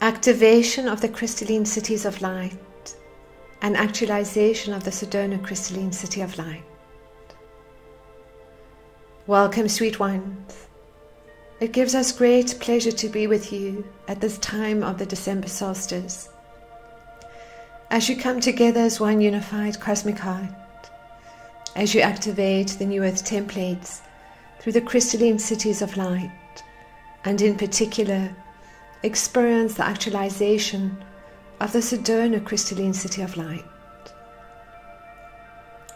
Activation of the Crystalline Cities of Light and actualization of the Sedona Crystalline City of Light. Welcome, sweet ones. It gives us great pleasure to be with you at this time of the December Solstice, as you come together as one unified cosmic heart, as you activate the New Earth templates through the Crystalline Cities of Light, and in particular, experience the actualization of the Sedona Crystalline City of Light.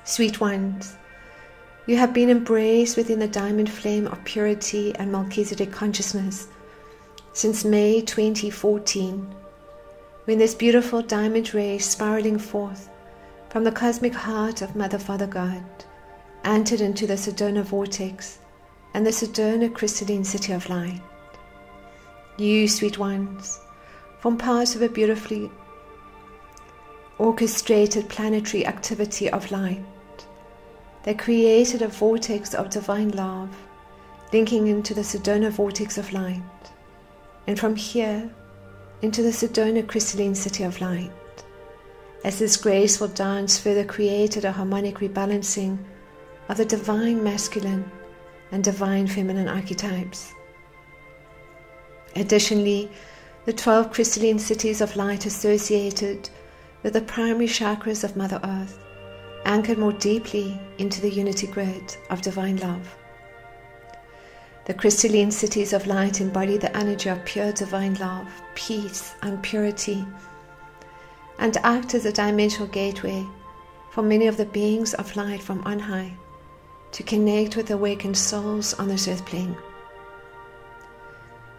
Sweet ones, you have been embraced within the diamond flame of purity and Melchizedek consciousness since May 2014, when this beautiful diamond ray spiraling forth from the cosmic heart of Mother Father God entered into the Sedona vortex and the Sedona Crystalline City of Light. You, sweet ones, form part of a beautifully orchestrated planetary activity of light that created a vortex of divine love, linking into the Sedona vortex of light, and from here into the Sedona Crystalline City of Light, as this graceful dance further created a harmonic rebalancing of the divine masculine and divine feminine archetypes. Additionally, the 12 crystalline cities of light associated with the primary chakras of Mother Earth anchored more deeply into the unity grid of divine love. The crystalline cities of light embody the energy of pure divine love, peace, and purity, and act as a dimensional gateway for many of the beings of light from on high to connect with awakened souls on this earth plane.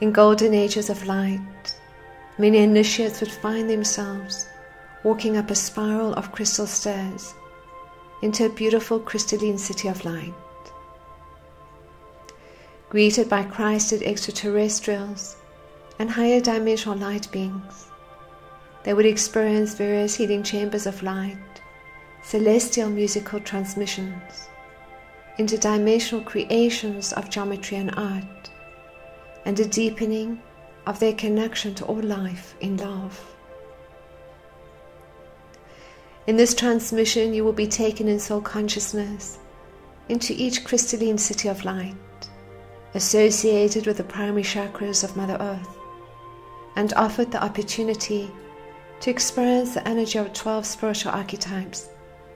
In golden ages of light, many initiates would find themselves walking up a spiral of crystal stairs into a beautiful crystalline city of light. Greeted by Christed extra-terrestrials and higher dimensional light beings, they would experience various healing chambers of light, celestial musical transmissions, interdimensional creations of geometry and art, and a deepening of their connection to all life in love. In this transmission, you will be taken in soul consciousness into each crystalline city of light, associated with the primary chakras of Mother Earth, and offered the opportunity to experience the energy of 12 spiritual archetypes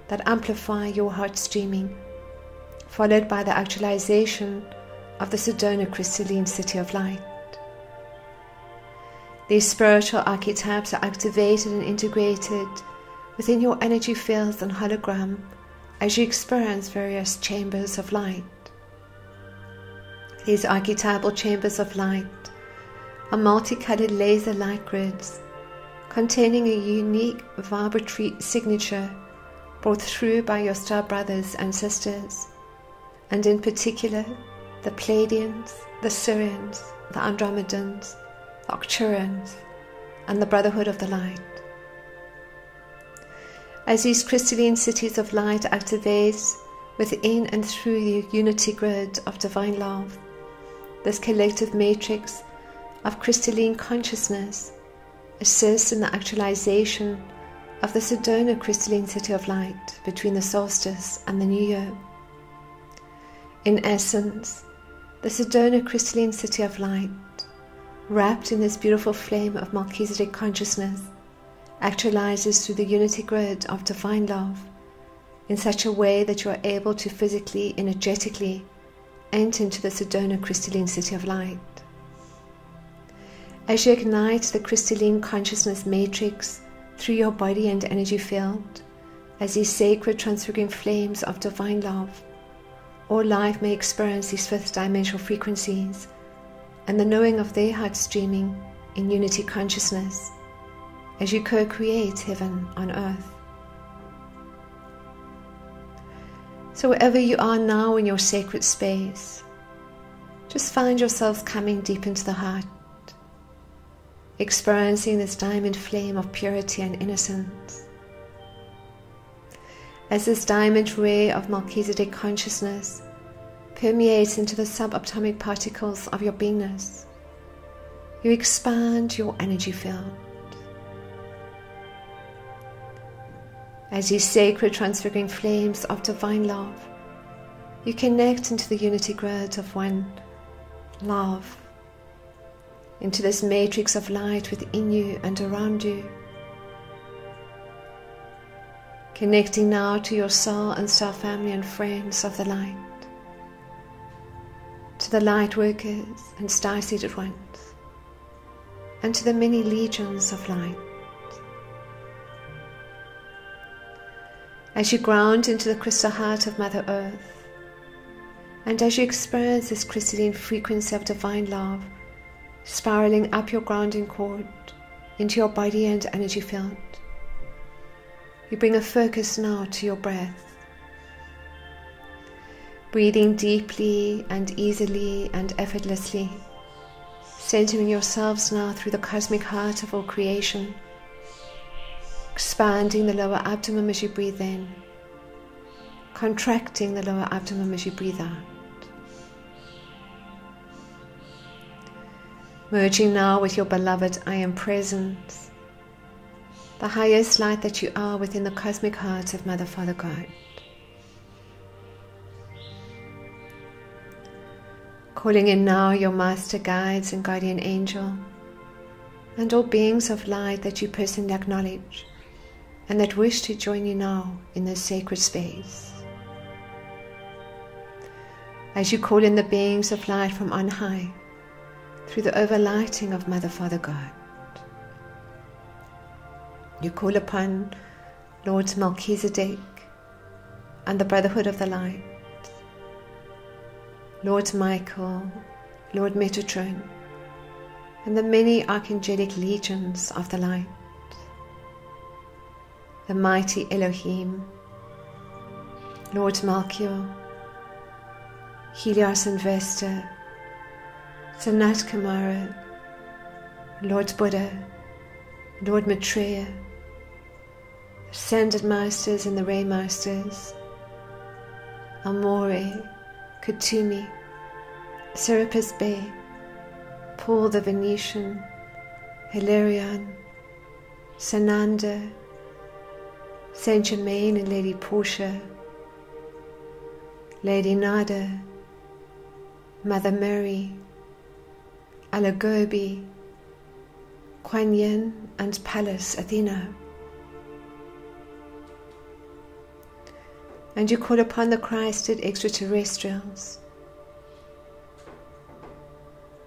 that amplify your heart streaming, followed by the actualization of the Sedona Crystalline City of Light. These spiritual archetypes are activated and integrated within your energy fields and hologram as you experience various chambers of light. These archetypal chambers of light are multicolored laser light grids containing a unique vibratory signature brought through by your star brothers and sisters, and in particular the Pleiadians, the Sirians, the Andromedans, the Arcturians, and the Brotherhood of the Light. As these crystalline cities of light activate within and through the unity grid of divine love, this collective matrix of crystalline consciousness assists in the actualization of the Sedona Crystalline City of Light between the solstice and the new year. In essence, the Sedona Crystalline City of Light, wrapped in this beautiful flame of Melchizedek consciousness, actualizes through the unity grid of divine love in such a way that you are able to physically, energetically enter into the Sedona Crystalline City of Light. As you ignite the crystalline consciousness matrix through your body and energy field, as these sacred transfiguring flames of divine love, all life may experience these fifth dimensional frequencies and the knowing of their heart streaming in unity consciousness as you co-create heaven on earth. So wherever you are now in your sacred space, just find yourselves coming deep into the heart, experiencing this diamond flame of purity and innocence. As this diamond ray of Melchizedek consciousness permeates into the subatomic particles of your beingness, you expand your energy field. As you sacred transfiguring flames of divine love, you connect into the unity grid of one love, into this matrix of light within you and around you. Connecting now to your soul and star family and friends of the light, to the light workers and star-seated ones, and to the many legions of light. As you ground into the crystal heart of Mother Earth, and as you experience this crystalline frequency of divine love spiraling up your grounding cord into your body and energy field, you bring a focus now to your breath. Breathing deeply and easily and effortlessly, centering yourselves now through the cosmic heart of all creation, expanding the lower abdomen as you breathe in, contracting the lower abdomen as you breathe out. Merging now with your beloved I Am Presence, the highest light that you are within the cosmic heart of Mother, Father, God. Calling in now your master guides and guardian angel, and all beings of light that you personally acknowledge and that wish to join you now in this sacred space. As you call in the beings of light from on high, through the overlighting of Mother, Father, God, you call upon Lord Melchizedek and the Brotherhood of the Light, Lord Michael, Lord Metatron, and the many archangelic legions of the light, the mighty Elohim, Lord Melchior, Helios and Vesta, Sanat Kumara, Lord Buddha, Lord Maitreya, Ascended Masters and the Ray Masters, Amore, Kutumi, Serapis Bey, Paul the Venetian, Hilarion, Sananda, Saint Germain and Lady Portia, Lady Nada, Mother Mary, Alagobi, Kuan Yin and Pallas Athena. And you call upon the Christed extra-terrestrials,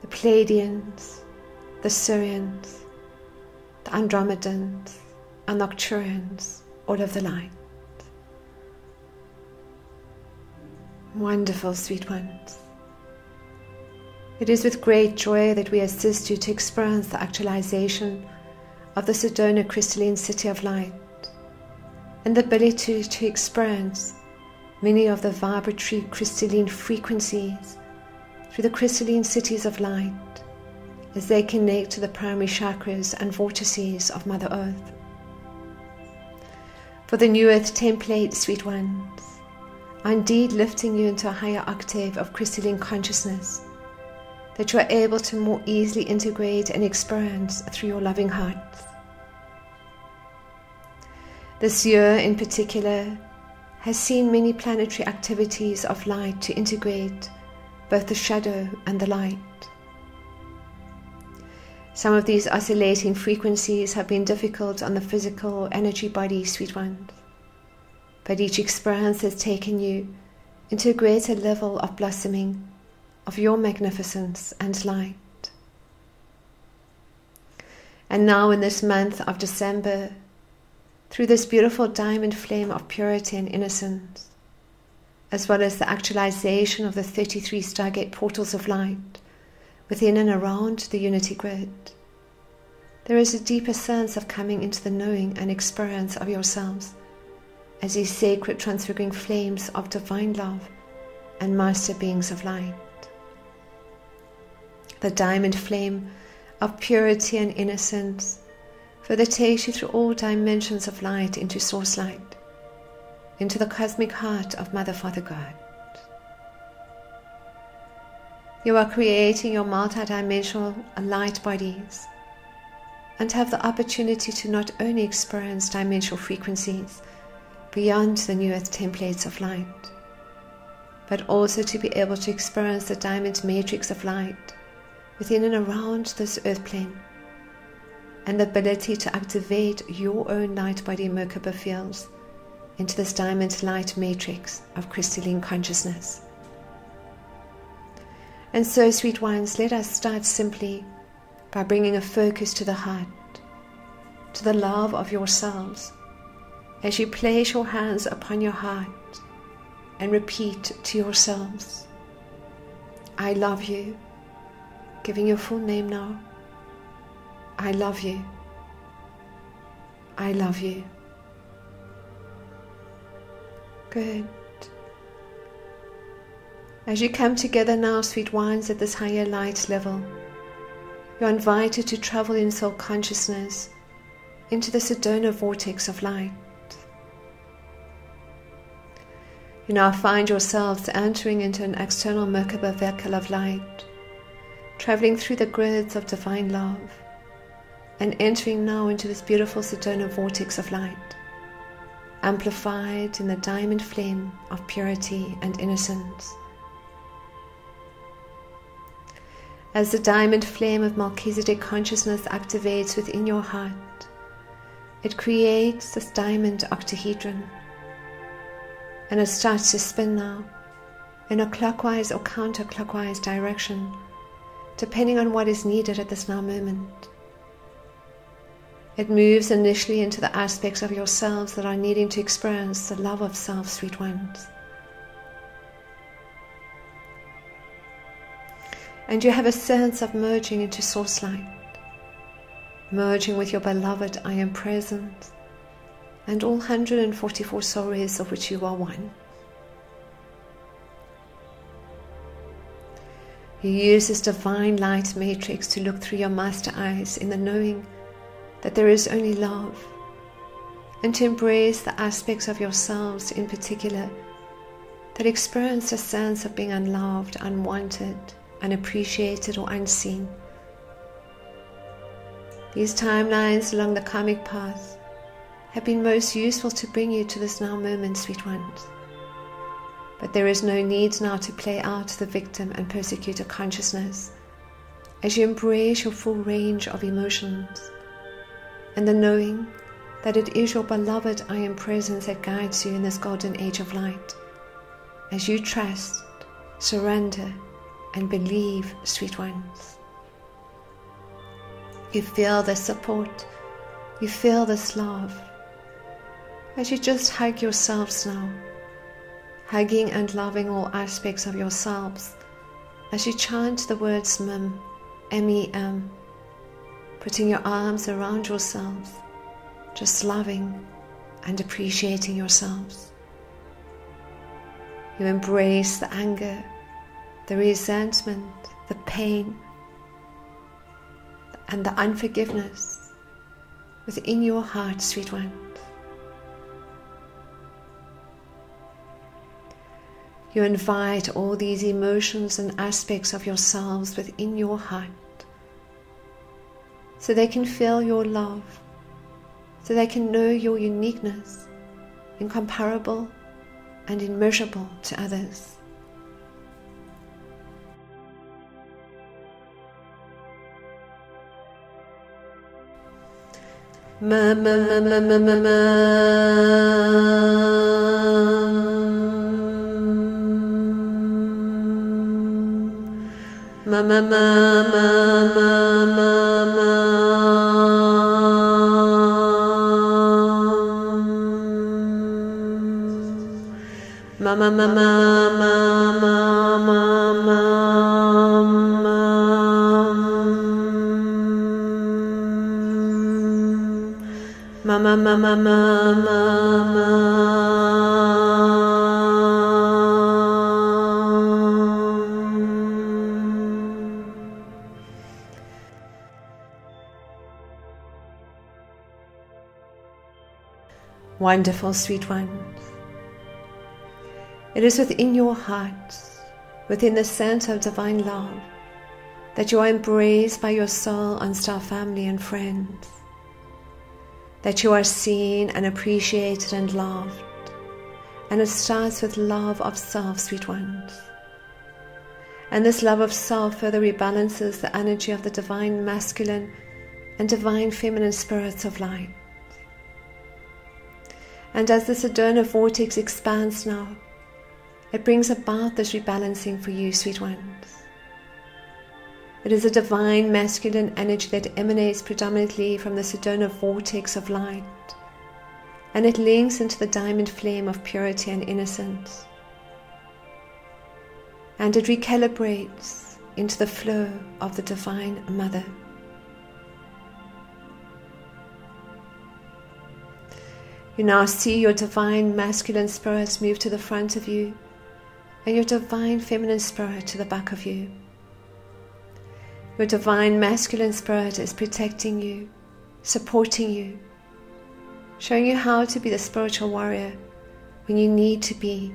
the Pleiadians, the Sirians, the Andromedans, and Nocturians, all of the light. Wonderful, sweet ones. It is with great joy that we assist you to experience the actualization of the Sedona Crystalline City of Light, and the ability to experience many of the vibratory crystalline frequencies through the crystalline cities of light as they connect to the primary chakras and vortices of Mother Earth. For the New Earth template, sweet ones, are indeed lifting you into a higher octave of crystalline consciousness that you are able to more easily integrate and experience through your loving hearts. This year in particular has seen many planetary activities of light to integrate both the shadow and the light. Some of these oscillating frequencies have been difficult on the physical energy body, sweet ones, but each experience has taken you into a greater level of blossoming of your magnificence and light. And now in this month of December, through this beautiful diamond flame of purity and innocence, as well as the actualization of the 33 Stargate portals of light within and around the unity grid, there is a deeper sense of coming into the knowing and experience of yourselves as these sacred transfiguring flames of divine love and master beings of light. The diamond flame of purity and innocence further takes you through all dimensions of light into source light, into the cosmic heart of Mother, Father, God. You are creating your multidimensional light bodies and have the opportunity to not only experience dimensional frequencies beyond the new earth templates of light, but also to be able to experience the diamond matrix of light within and around this earth plane, and the ability to activate your own light body Merkaba fields into this diamond light matrix of crystalline consciousness. And so, sweet ones, let us start simply by bringing a focus to the heart, to the love of yourselves, as you place your hands upon your heart and repeat to yourselves, I love you, giving your full name now. I love you. I love you. Good. As you come together now, sweet ones, at this higher light level, you're invited to travel in soul consciousness into the Sedona vortex of light. You now find yourselves entering into an external Merkaba vehicle of light, traveling through the grids of divine love, and entering now into this beautiful Sedona vortex of light, amplified in the diamond flame of purity and innocence. As the diamond flame of Melchizedek consciousness activates within your heart, it creates this diamond octahedron, and it starts to spin now in a clockwise or counterclockwise direction, depending on what is needed at this now moment. It moves initially into the aspects of yourselves that are needing to experience the love of self, sweet ones. And you have a sense of merging into source light, merging with your beloved I am present, and all 144 soul rays of which you are one. You use this divine light matrix to look through your master eyes in the knowing that there is only love, and to embrace the aspects of yourselves in particular that experience a sense of being unloved, unwanted, unappreciated, or unseen. These timelines along the karmic path have been most useful to bring you to this now moment, sweet ones. But there is no need now to play out the victim and persecutor consciousness as you embrace your full range of emotions, and the knowing that it is your beloved I am presence that guides you in this golden age of light, as you trust, surrender, and believe, sweet ones. You feel this support, you feel this love, as you just hug yourselves now, hugging and loving all aspects of yourselves, as you chant the words MEM, M-E-M, putting your arms around yourselves, just loving and appreciating yourselves. You embrace the anger, the resentment, the pain, and the unforgiveness within your heart, sweet one. You invite all these emotions and aspects of yourselves within your heart, so they can feel your love, so they can know your uniqueness, incomparable and immeasurable to others. Ma ma ma ma ma ma ma. Ma ma ma ma ma ma ma. Ma ma ma ma ma ma ma ma. Ma ma ma ma ma ma ma. Wonderful, sweet ones. It is within your heart, within the center of divine love, that you are embraced by your soul and star family and friends, that you are seen and appreciated and loved. And it starts with love of self, sweet ones. And this love of self further rebalances the energy of the divine masculine and divine feminine spirits of light. And as the Sedona vortex expands now, it brings about this rebalancing for you, sweet ones. It is a divine masculine energy that emanates predominantly from the Sedona vortex of light, and it links into the diamond flame of purity and innocence. And it recalibrates into the flow of the Divine Mother. You now see your divine masculine spirit move to the front of you, and your divine feminine spirit to the back of you. Your divine masculine spirit is protecting you, supporting you, showing you how to be the spiritual warrior when you need to be,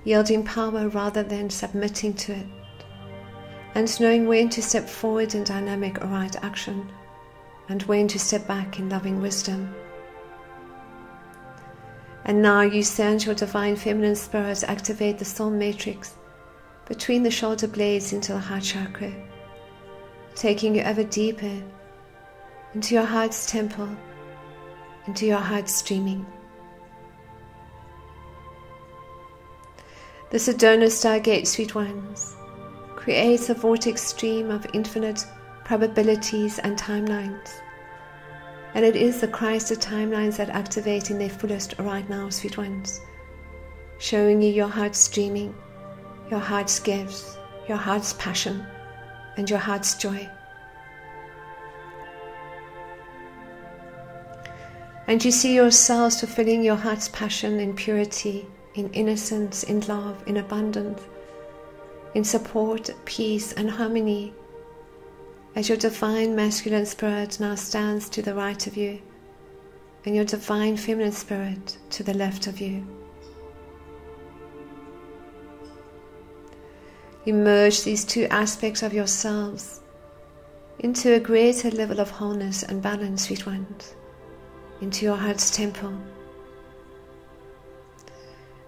yielding power rather than submitting to it, and knowing when to step forward in dynamic or right action, and when to step back in loving wisdom. And now you send your divine feminine spirit to activate the soul matrix between the shoulder blades into the heart chakra, taking you ever deeper into your heart's temple, into your heart's streaming. The Sedona Stargate, sweet ones, creates a vortex stream of infinite probabilities and timelines. And it is the Christed timelines that activate in their fullest right now, sweet ones, showing you your heart's streaming, your heart's gifts, your heart's passion, and your heart's joy. And you see yourselves fulfilling your heart's passion in purity, in innocence, in love, in abundance, in support, peace, and harmony, as your divine masculine spirit now stands to the right of you, and your divine feminine spirit to the left of you. You merge these two aspects of yourselves into a greater level of wholeness and balance, sweet ones, into your heart's temple.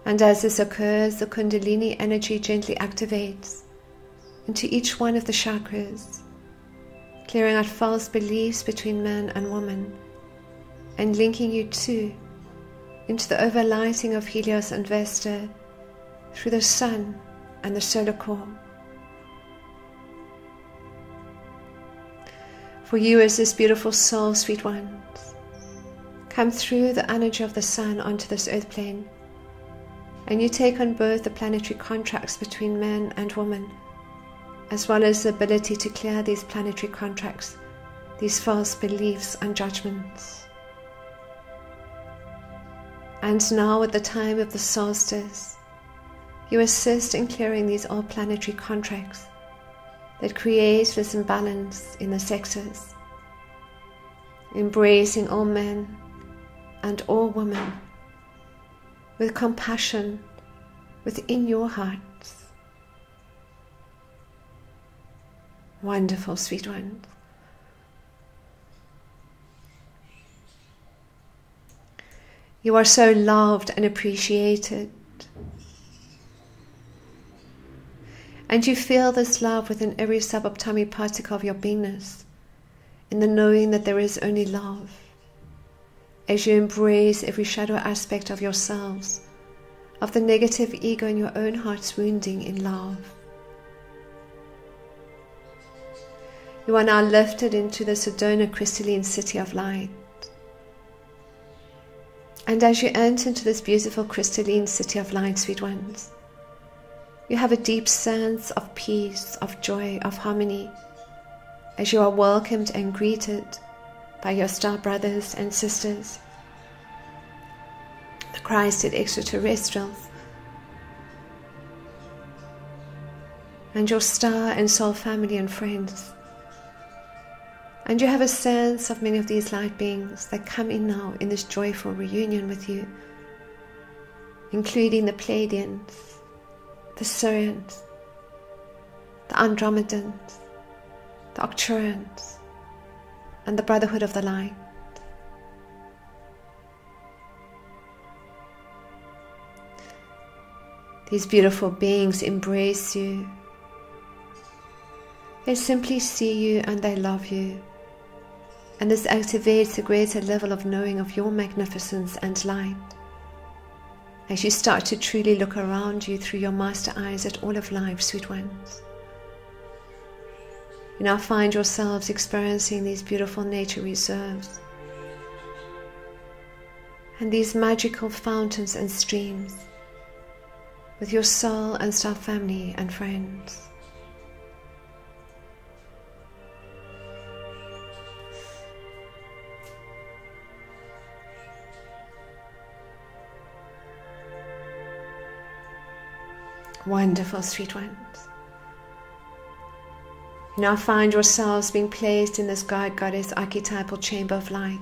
And as this occurs, the Kundalini energy gently activates into each one of the chakras, clearing out false beliefs between man and woman, and linking you into the overlighting of Helios and Vesta through the sun and the solar core. For you as this beautiful soul, sweet ones, come through the energy of the sun onto this earth plane, and you take on both the planetary contracts between man and woman, as well as the ability to clear these planetary contracts, these false beliefs and judgments. And now at the time of the solstice, you assist in clearing these all planetary contracts that create this imbalance in the sexes, embracing all men and all women with compassion within your hearts. Wonderful, sweet ones. You are so loved and appreciated. And you feel this love within every subatomic particle of your beingness, in the knowing that there is only love, as you embrace every shadow aspect of yourselves, of the negative ego in your own heart's wounding in love. You are now lifted into the Sedona Crystalline City of Light. And as you enter into this beautiful Crystalline City of Light, sweet ones, you have a deep sense of peace, of joy, of harmony, as you are welcomed and greeted by your star brothers and sisters, the Christed extra-terrestrials, and your star and soul family and friends. And you have a sense of many of these light beings that come in now in this joyful reunion with you, including the Pleiadians, the Sirians, Andromedans, the Arcturians, and the Brotherhood of the Light. These beautiful beings embrace you. They simply see you and they love you. And this activates a greater level of knowing of your magnificence and light. As you start to truly look around you through your master eyes at all of life, sweet ones. You now find yourselves experiencing these beautiful nature reserves and these magical fountains and streams with your soul and star family and friends. Wonderful, sweet ones. You now find yourselves being placed in this God-Goddess archetypal chamber of light.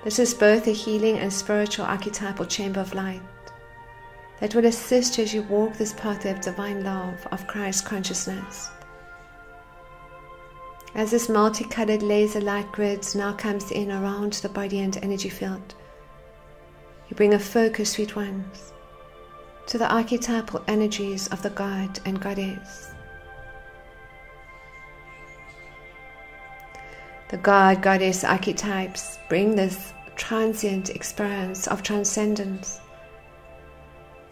This is both a healing and spiritual archetypal chamber of light that will assist you as you walk this pathway of divine love of Christ consciousness. As this multicolored laser light grid now comes in around the body and energy field, you bring a focus, sweet ones, to the archetypal energies of the God and Goddess. The God, Goddess archetypes bring this transient experience of transcendence,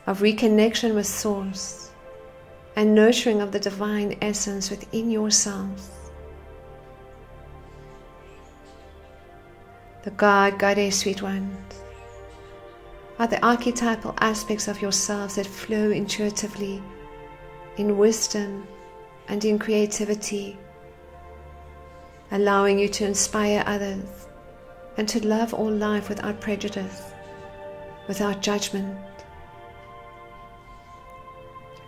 of reconnection with Source, and nurturing of the divine essence within yourselves. The God, Goddess, sweet ones, are the archetypal aspects of yourselves that flow intuitively, in wisdom and in creativity, allowing you to inspire others and to love all life without prejudice, without judgment.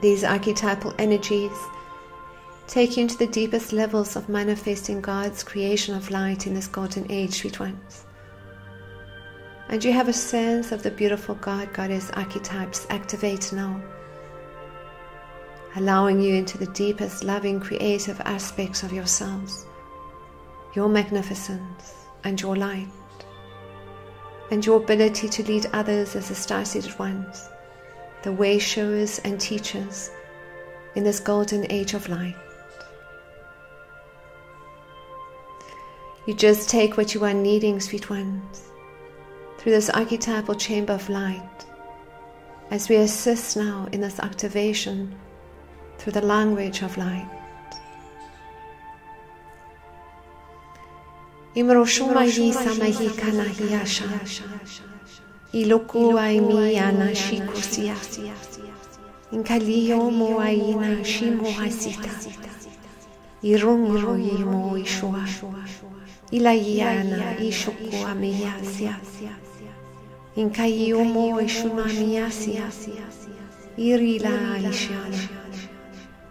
These archetypal energies take you into the deepest levels of manifesting God's creation of light in this golden age, sweet ones. And you have a sense of the beautiful God, Goddess archetypes activate now, allowing you into the deepest loving creative aspects of yourselves, your magnificence and your light, and your ability to lead others as the star-seated ones, the way showers and teachers in this golden age of light. You just take what you are needing, sweet ones, through this archetypal chamber of light, as we assist now in this activation through the language of light. Imroshumai samahi kanahiyasha iloku aimi anashikusia inkaliyo moaina shimo hasita irungo yimo ishua ilayana ishuku amiyasia inkayumo ishunamiasia irila ishana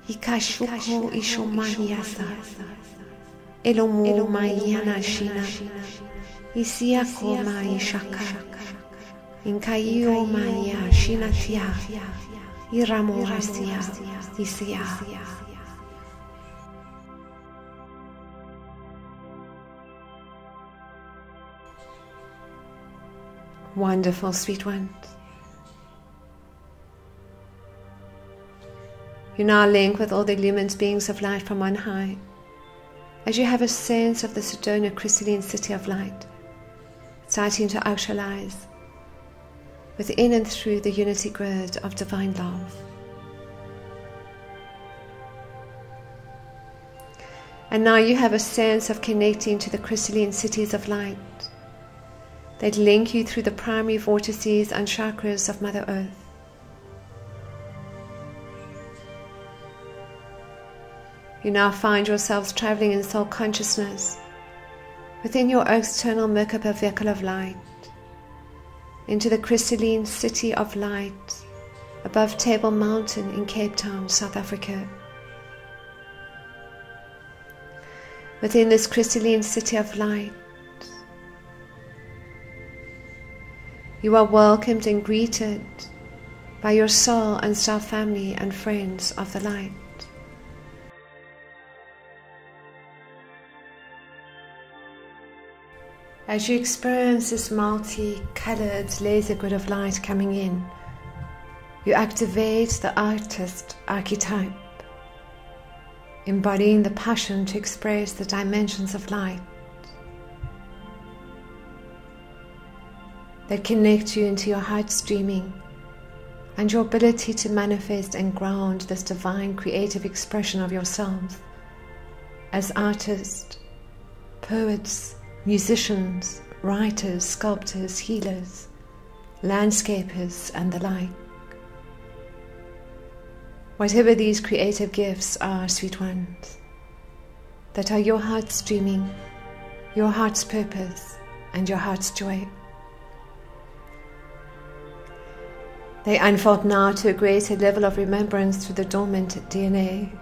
ikashuko ishumaniasa elomu mayana shina isiako maishaka inkayo maya shinatia iramorasia isia. Wonderful, sweet ones. You now link with all the luminous beings of light from on high, as you have a sense of the Sedona Crystalline City of Light, starting to actualize within and through the unity grid of divine love. And now you have a sense of connecting to the Crystalline Cities of Light that link you through the primary vortices and chakras of Mother Earth. You now find yourselves traveling in soul consciousness within your external Merkaba vehicle of light into the Crystalline City of Light above Table Mountain in Cape Town, South Africa. Within this Crystalline City of Light, you are welcomed and greeted by your soul and star family and friends of the light. As you experience this multi-colored laser grid of light coming in, you activate the artist archetype, embodying the passion to express the dimensions of light that connect you into your heart's dreaming and your ability to manifest and ground this divine creative expression of yourselves as artists, poets, musicians, writers, sculptors, healers, landscapers, and the like. Whatever these creative gifts are, sweet ones, that are your heart's dreaming, your heart's purpose, and your heart's joy. They unfold now to a greater level of remembrance through the dormant DNA.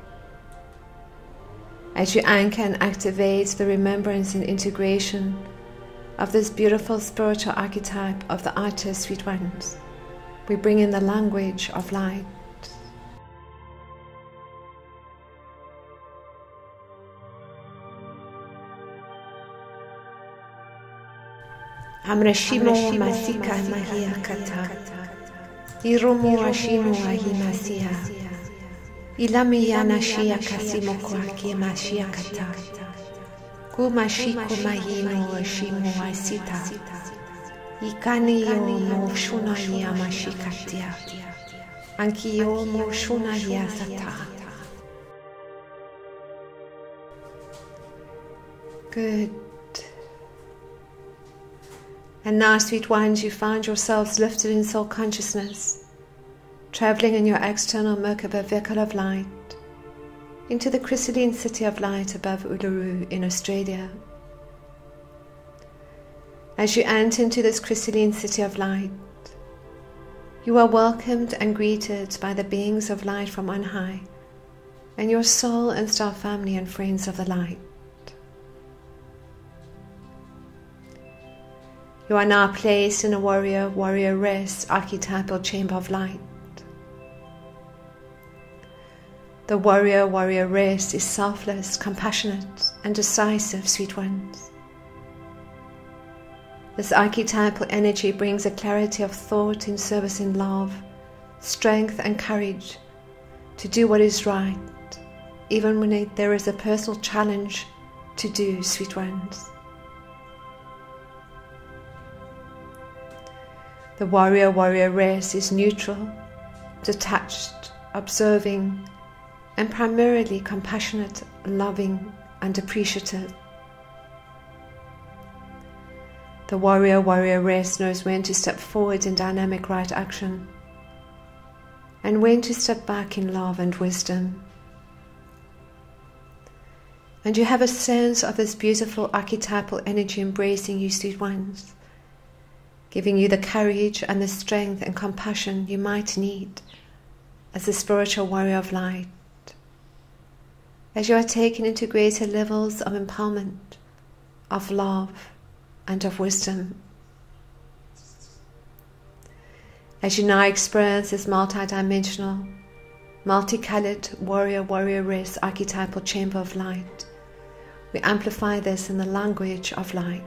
As you anchor and activate the remembrance and integration of this beautiful spiritual archetype of the artist, sweet ones, we bring in the language of light. Amrashimo masika mahia kata, iromo ashino ahimasia, ilami yanashia kasimo kwaki mashia kata, kumashiko mahino ashimo asita, ikani yo mo shuna yamashikatia, anki yo mo shuna yasata. Good. And now, sweet ones, you find yourselves lifted in soul consciousness, traveling in your external Merkaba vehicle of light into the Crystalline City of Light above Uluru in Australia. As you enter into this Crystalline City of Light, you are welcomed and greeted by the beings of light from on high and your soul and star family and friends of the light. You are now placed in a warrior-warrioress archetypal chamber of light. The warrior-warrioress is selfless, compassionate, and decisive, sweet ones. This archetypal energy brings a clarity of thought in service in love, strength and courage to do what is right, even when there is a personal challenge to do, sweet ones. The warrior-warrioress is neutral, detached, observing, and primarily compassionate, loving, and appreciative. The warrior-warrioress knows when to step forward in dynamic right action and when to step back in love and wisdom. And you have a sense of this beautiful archetypal energy embracing you, sweet ones, giving you the courage and the strength and compassion you might need as a spiritual warrior of light, as you are taken into greater levels of empowerment, of love, and of wisdom. As you now experience this multidimensional, multicolored warrior-warrioress archetypal chamber of light, we amplify this in the language of light.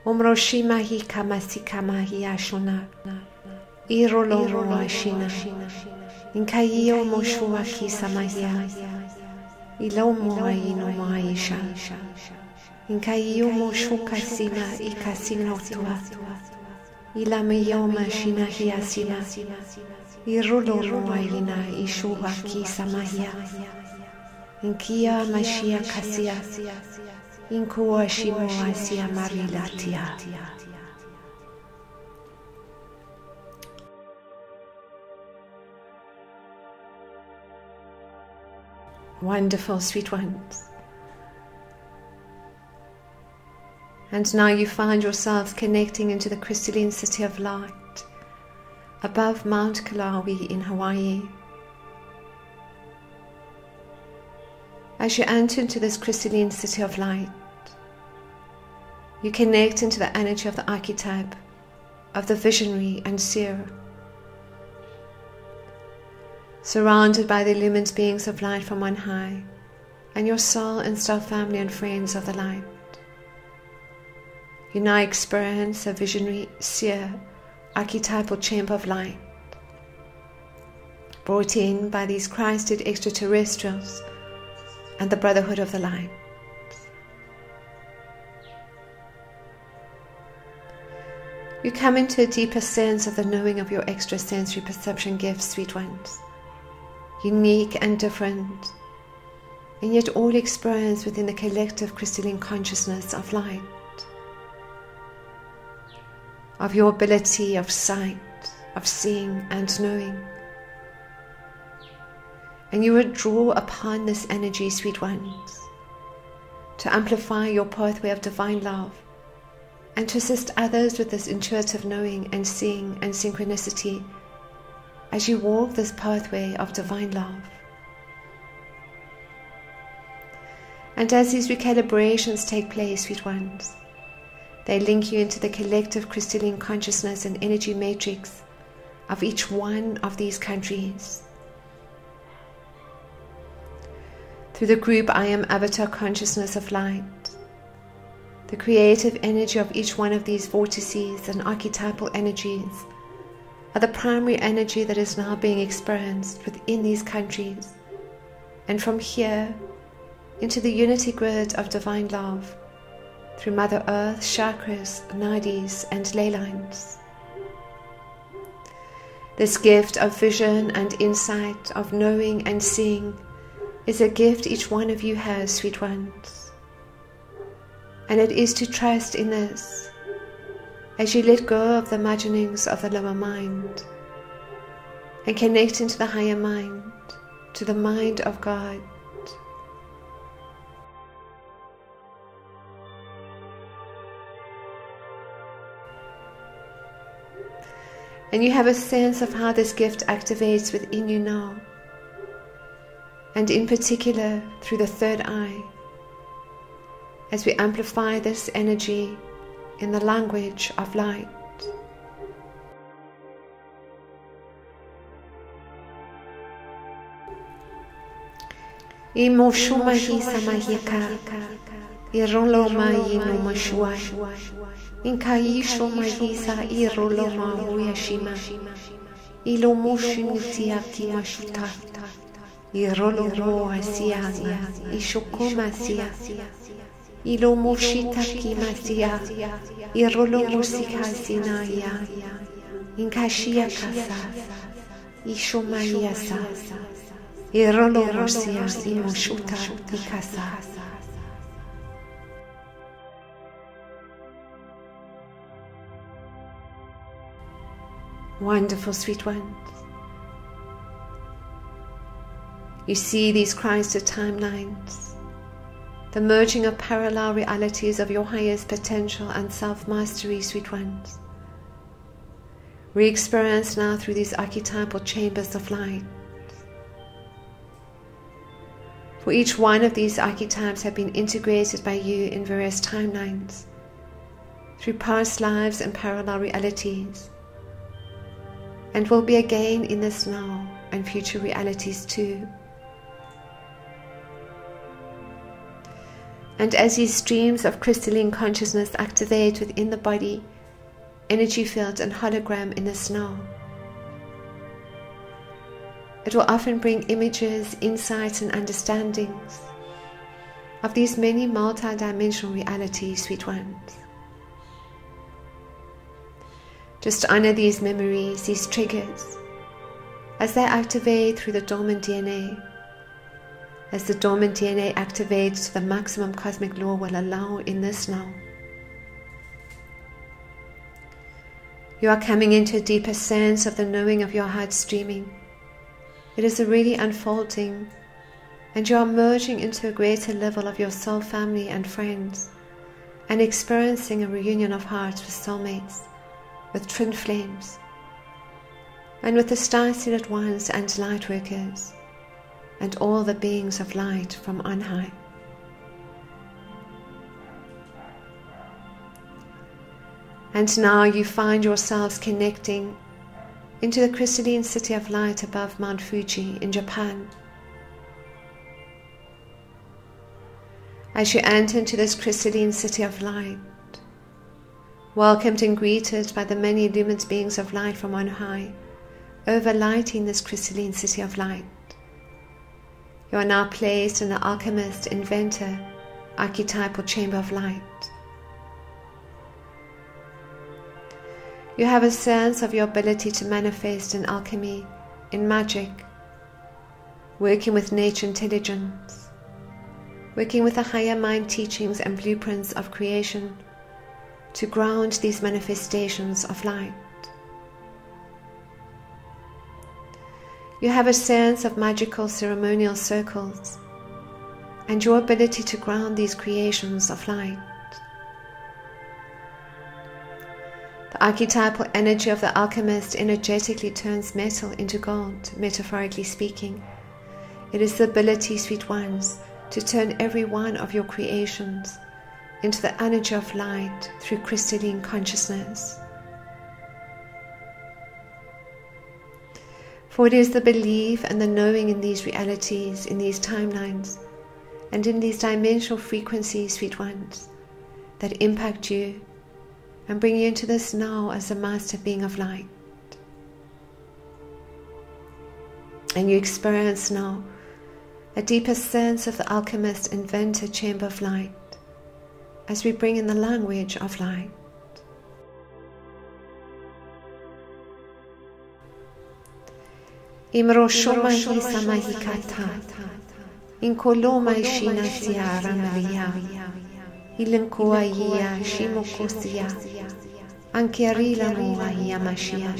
Umroshi mahi kamasi kamahi ashona, irolo ashina, inkayo moshua kisamahia, ilomo aino maisha, inkayo moshuka sima ikasino tua, ilamayo mashina hiasina, irolo aina ishua kisamahia, inkia mashia kasia. Inkuwa shimo asia marilatia. Wonderful, sweet ones. And now you find yourselves connecting into the Crystalline City of Light above Mount Kalawi in Hawaii. As you enter into this Crystalline City of Light, you connect into the energy of the archetype of the visionary and seer. surrounded by the illumined beings of light from on high, and your soul and star family and friends of the light. You now experience a visionary, seer, archetypal chamber of light, brought in by these Christed extra-terrestrials and the Brotherhood of the Light. You come into a deeper sense of the knowing of your extrasensory perception gifts, sweet ones, unique and different, and yet all experienced within the collective crystalline consciousness of light, of your ability of sight, of seeing and knowing. And you would draw upon this energy, sweet ones, to amplify your pathway of divine love and to assist others with this intuitive knowing and seeing and synchronicity as you walk this pathway of divine love. And as these recalibrations take place, sweet ones, they link you into the collective crystalline consciousness and energy matrix of each one of these countries. Through the group I Am Avatar Consciousness of Light, the creative energy of each one of these vortices and archetypal energies are the primary energy that is now being experienced within these countries, and from here into the unity grid of divine love through Mother Earth, chakras, nadis and ley lines. This gift of vision and insight, of knowing and seeing, is a gift each one of you has, sweet ones. And it is to trust in this as you let go of the imaginings of the lower mind and connect into the higher mind, to the mind of God. And you have a sense of how this gift activates within you now, and in particular through the third eye, as we amplify this energy in the language of light. Imoshuma samahika, iroloma inomashua, inkaisho mahisa iroloma huyashima, ilomoshunitiaki mashuta. Irolo asiana, ishokomasia, ilomoshita kimasia, irolo musikasinaya, inkashia kasa, ishomayasa, irolo mosia, imoshuta ikasa. Wonderful, sweet ones. You see these Christed timelines, the merging of parallel realities of your highest potential and self-mastery, sweet ones. Re-experience now through these archetypal chambers of light. For each one of these archetypes have been integrated by you in various timelines, through past lives and parallel realities, and will be again in this now and future realities too. And as these streams of crystalline consciousness activate within the body, energy field and hologram in this now, it will often bring images, insights and understandings of these many multi-dimensional realities, sweet ones. Just honor these memories, these triggers, as they activate through the dormant DNA. As the dormant DNA activates to the maximum cosmic law will allow in this now. You are coming into a deeper sense of the knowing of your heart streaming. It is already unfolding, and you are merging into a greater level of your soul family and friends, and experiencing a reunion of hearts with soulmates, with twin flames, and with the star-seated ones and light workers, and all the beings of light from on high. And now you find yourselves connecting into the Crystalline City of Light above Mount Fuji in Japan. As you enter into this Crystalline City of Light, welcomed and greeted by the many illumined beings of light from on high, overlighting this Crystalline City of Light, you are now placed in the Alchemist, inventor, archetypal chamber of light. You have a sense of your ability to manifest in alchemy, in magic, working with nature intelligence, working with the higher mind teachings and blueprints of creation to ground these manifestations of light. You have a sense of magical ceremonial circles and your ability to ground these creations of light. The archetypal energy of the alchemist energetically turns metal into gold, metaphorically speaking. It is the ability, sweet ones, to turn every one of your creations into the energy of light through crystalline consciousness. For it is the belief and the knowing in these realities, in these timelines, and in these dimensional frequencies, sweet ones, that impact you and bring you into this now as a master being of light. And you experience now a deeper sense of the alchemist inventor chamber of light as we bring in the language of light. Imroshoma hisamahikata inkoloma ishina siara maria ilenkoa ia shimokosia ankiarila moa ia mashiana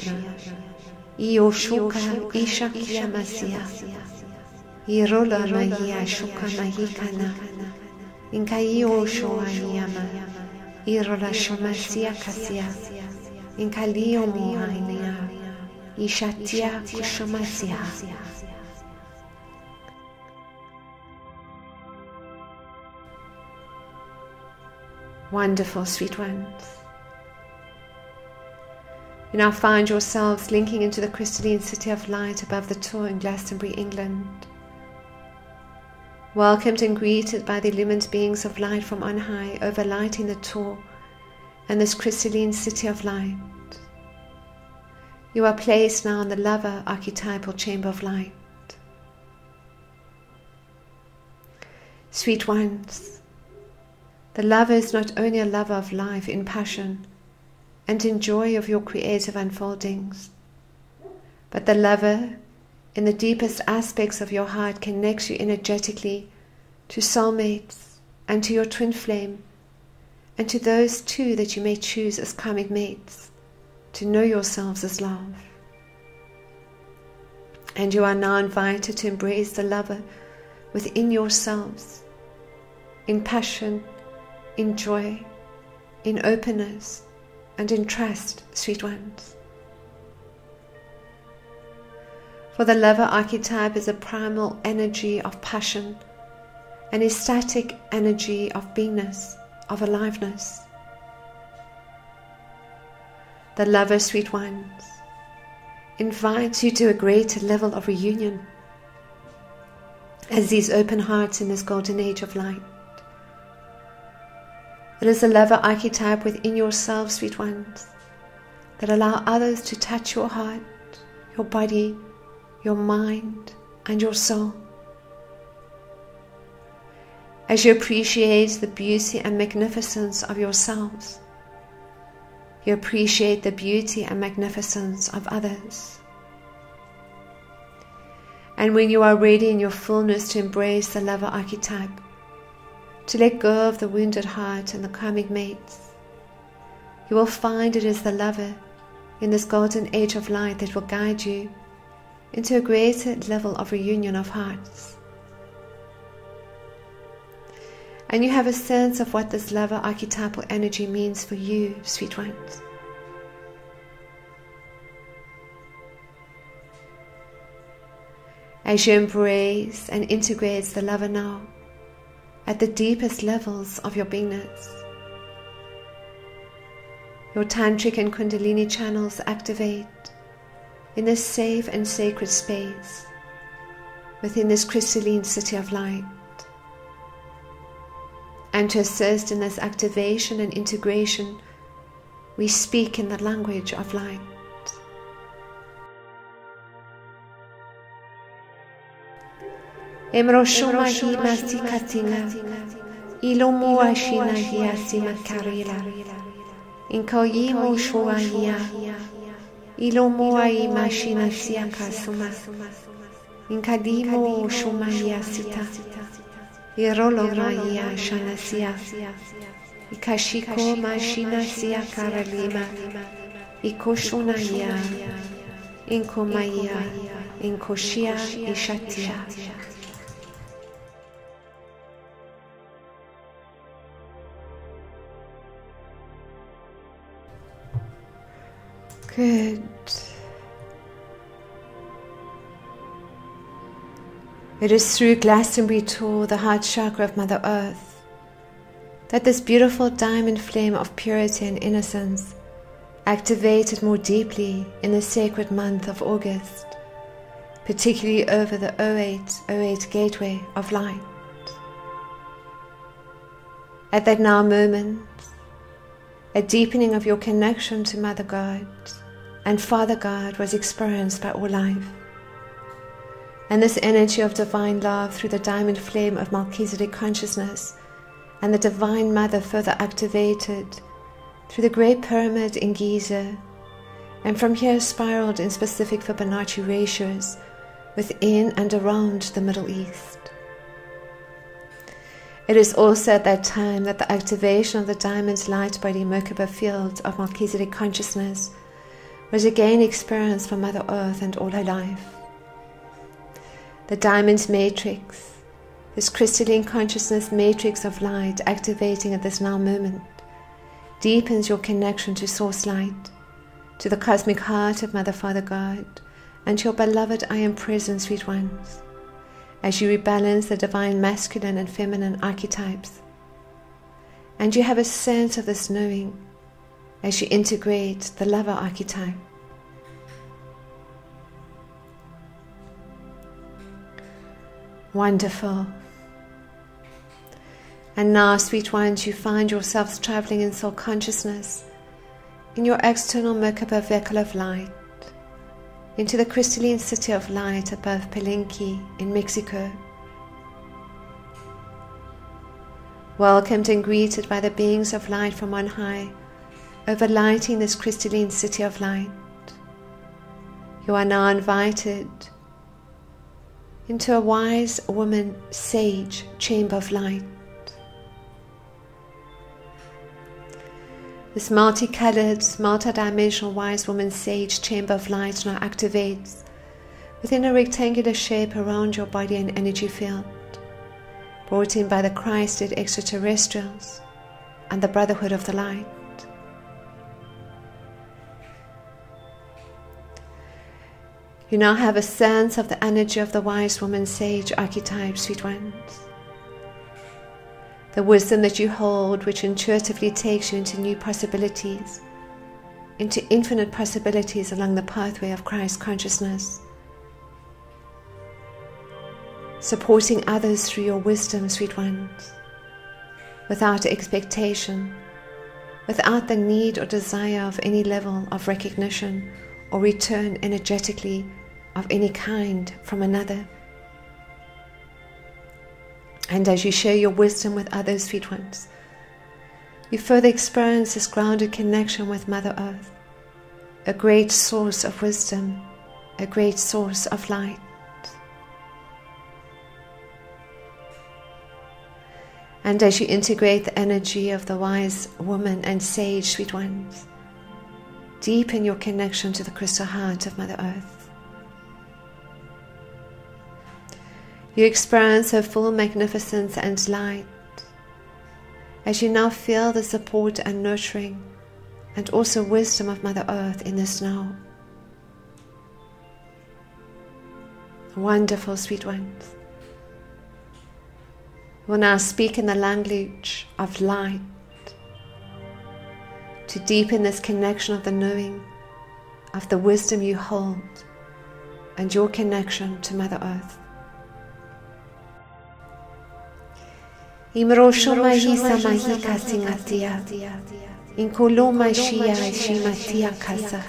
ioshuka ishakia masia irola mahia shuka mahikana inkaio shoa iama irola shomasia kasia inkalio moa inia ishatia kushomasia. Wonderful, sweet ones. You now find yourselves linking into the Crystalline City of Light above the Tor in Glastonbury, England. Welcomed and greeted by the illumined beings of light from on high, overlighting the Tor and this Crystalline City of Light. You are placed now in the lover archetypal chamber of light. Sweet ones, the lover is not only a lover of life in passion and in joy of your creative unfoldings, but the lover in the deepest aspects of your heart connects you energetically to soulmates and to your twin flame and to those too that you may choose as karmic mates to know yourselves as love. And you are now invited to embrace the lover within yourselves, in passion, in joy, in openness, and in trust, sweet ones. For the lover archetype is a primal energy of passion, an ecstatic energy of beingness, of aliveness. The lover, sweet ones, invites you to a greater level of reunion as these open hearts in this golden age of light. It is the lover archetype within yourself, sweet ones, that allow others to touch your heart, your body, your mind, and your soul. As you appreciate the beauty and magnificence of yourselves, you appreciate the beauty and magnificence of others. And when you are ready in your fullness to embrace the lover archetype, to let go of the wounded heart and the karmic mates, you will find it is the lover in this golden age of light that will guide you into a greater level of reunion of hearts. And you have a sense of what this lover archetypal energy means for you, sweet ones. As you embrace and integrate the lover now, at the deepest levels of your beingness, your tantric and kundalini channels activate, in this safe and sacred space, within this crystalline city of light. And to assist in this activation and integration, we speak in the language of light. Emroshuma hi masikatina, ilomua shina hiasima karila, inkoyimo shuahia, ilomua imashina siakasuma, inkadimo shumahia sita, irolomaya shanasia, ikashiko mashina siakaralima, ikoshunaya, inkomaya, inkoshia ishatia. Good. It is through Glastonbury Tour, the heart chakra of Mother Earth, that this beautiful diamond flame of purity and innocence activated more deeply in the sacred month of August, particularly over the 0808 gateway of light. At that now moment, a deepening of your connection to Mother God and Father God was experienced by all life. And this energy of divine love through the diamond flame of Melchizedek consciousness and the Divine Mother further activated through the Great Pyramid in Giza, and from here spiraled in specific Fibonacci ratios within and around the Middle East. It is also at that time that the activation of the diamond's light body Merkaba field of Melchizedek consciousness was again experienced for Mother Earth and all her life. The diamond's matrix, this crystalline consciousness matrix of light activating at this now moment, deepens your connection to Source Light, to the cosmic heart of Mother Father God, and to your beloved I Am Present, sweet ones, as you rebalance the divine masculine and feminine archetypes. And you have a sense of this knowing as you integrate the lover archetype. Wonderful. And now, sweet ones, you find yourselves traveling in soul consciousness in your external Merkaba vehicle of light into the Crystalline City of Light above Palenque in Mexico. Welcomed and greeted by the beings of light from on high, overlighting this Crystalline City of Light. You are now invited into a wise woman sage chamber of light. This multicolored, multidimensional wise woman sage chamber of light now activates within a rectangular shape around your body and energy field, brought in by the Christed extra-terrestrials and the Brotherhood of the Light. You now have a sense of the energy of the wise woman sage archetype, sweet ones. The wisdom that you hold, which intuitively takes you into new possibilities, into infinite possibilities along the pathway of Christ consciousness, supporting others through your wisdom, sweet ones, without expectation, without the need or desire of any level of recognition or return energetically of any kind from another. And as you share your wisdom with others, sweet ones, you further experience this grounded connection with Mother Earth, a great source of wisdom, a great source of light. And as you integrate the energy of the wise woman and sage, sweet ones, deepen your connection to the crystal heart of Mother Earth. You experience her full magnificence and light as you now feel the support and nurturing and also wisdom of Mother Earth in this now. Wonderful, sweet ones. We will now speak in the language of light to deepen this connection of the knowing, of the wisdom you hold and your connection to Mother Earth. Imrosho mahisa mahika singatia, inkoloma shia shimatia kasa,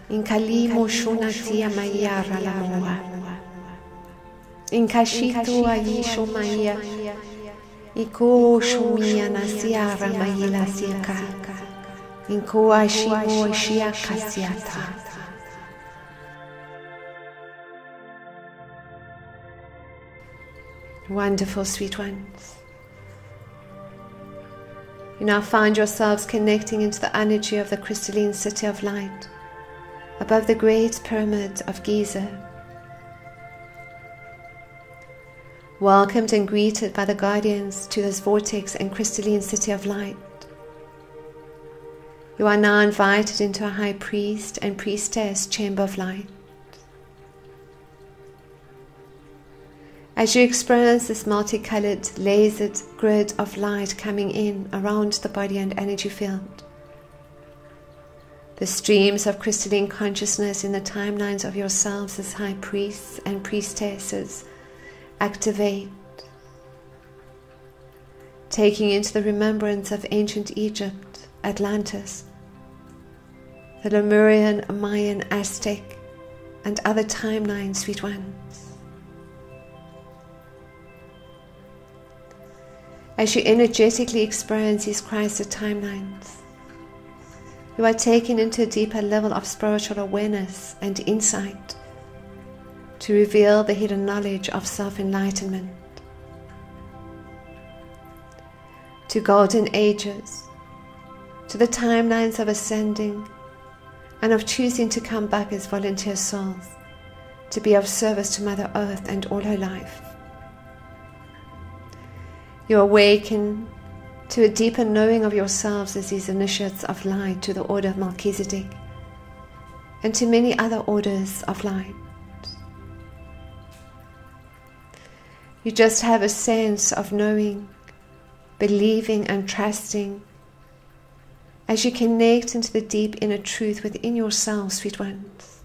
inkalimo shunatia mayara la moa, inkashitu ayisho maya, iko shumia nasiara mayila siaka, inko ashimo shia kasiata. Wonderful, sweet ones. You now find yourselves connecting into the energy of the Crystalline City of Light above the Great Pyramid of Giza. Welcomed and greeted by the guardians to this vortex and Crystalline City of Light. You are now invited into a High Priest and Priestess Chamber of Light. As you experience this multicolored, lasered grid of light coming in around the body and energy field, the streams of crystalline consciousness in the timelines of yourselves as high priests and priestesses activate, taking into the remembrance of ancient Egypt, Atlantis, the Lemurian, Mayan, Aztec, and other timelines, sweet ones. As you energetically experience these Christed timelines, you are taken into a deeper level of spiritual awareness and insight to reveal the hidden knowledge of self-enlightenment, to golden ages, to the timelines of ascending and of choosing to come back as volunteer souls to be of service to Mother Earth and all her life. You awaken to a deeper knowing of yourselves as these initiates of light to the order of Melchizedek and to many other orders of light. You just have a sense of knowing, believing and trusting as you connect into the deep inner truth within yourselves, sweet ones.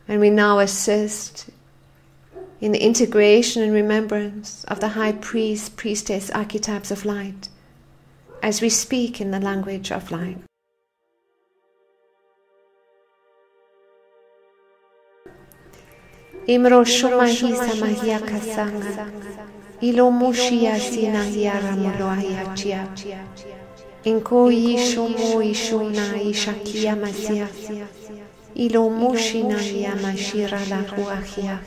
And we now assist in the integration and remembrance of the High Priest, Priestess archetypes of light, as we speak in the language of light. Imro shumahisa mahia kasanga, ilo mushia sina hiara moloahia chia, inko yishumo ishuna ishakia masia, ilo mushina yamashira la huahia.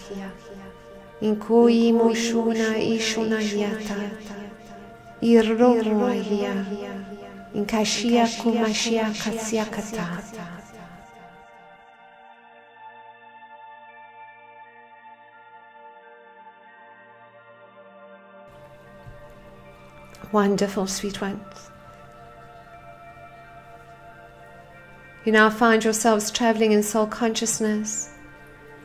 Inkui mushuna ishuna yata irromo ahia inkashia kumashia katsiakata. Wonderful, sweet ones. You now find yourselves traveling in soul consciousness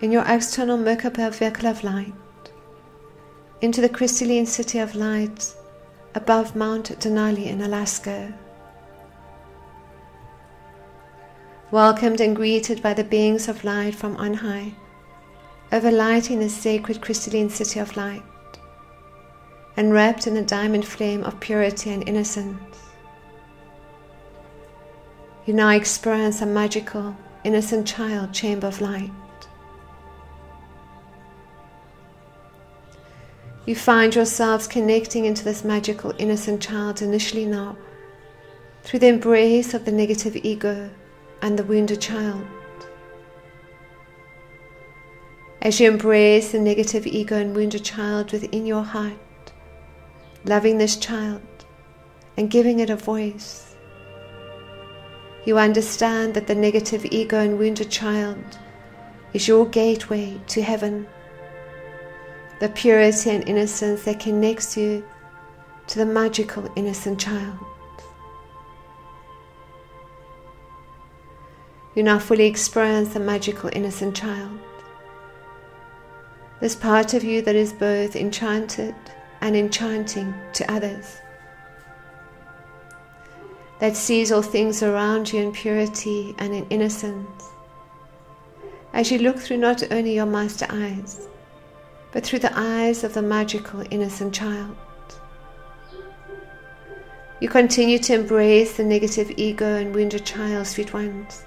in your external Merkaba vehicle of light into the Crystalline City of Light above Mount Denali in Alaska. Welcomed and greeted by the beings of light from on high, overlighting the sacred Crystalline City of Light, and wrapped in a diamond flame of purity and innocence. You now experience a magical, innocent child chamber of light. You find yourselves connecting into this magical innocent child initially now through the embrace of the negative ego and the wounded child. As you embrace the negative ego and wounded child within your heart, loving this child and giving it a voice, you understand that the negative ego and wounded child is your gateway to heaven, the purity and innocence that connects you to the magical innocent child. You now fully experience the magical innocent child, this part of you that is both enchanted and enchanting to others. that sees all things around you in purity and in innocence, as you look through not only your master eyes, but through the eyes of the magical innocent child. You continue to embrace the negative ego and wounded child, sweet ones,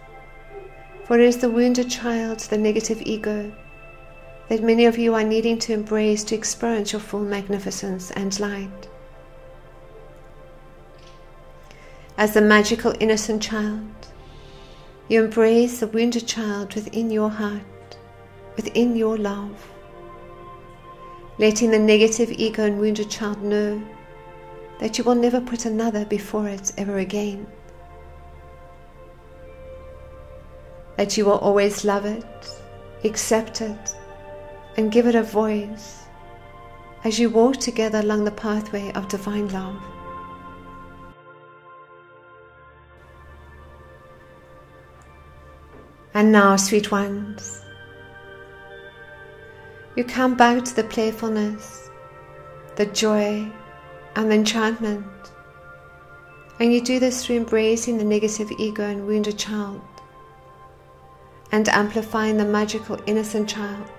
for it is the wounded child, the negative ego, that many of you are needing to embrace to experience your full magnificence and light. As the magical innocent child, you embrace the wounded child within your heart, within your love, letting the negative ego and wounded child know that you will never put another before it ever again, that you will always love it, accept it, and give it a voice as you walk together along the pathway of divine love. And now, sweet ones, you come back to the playfulness, the joy, and the enchantment, and you do this through embracing the negative ego and wounded child, and amplifying the magical innocent child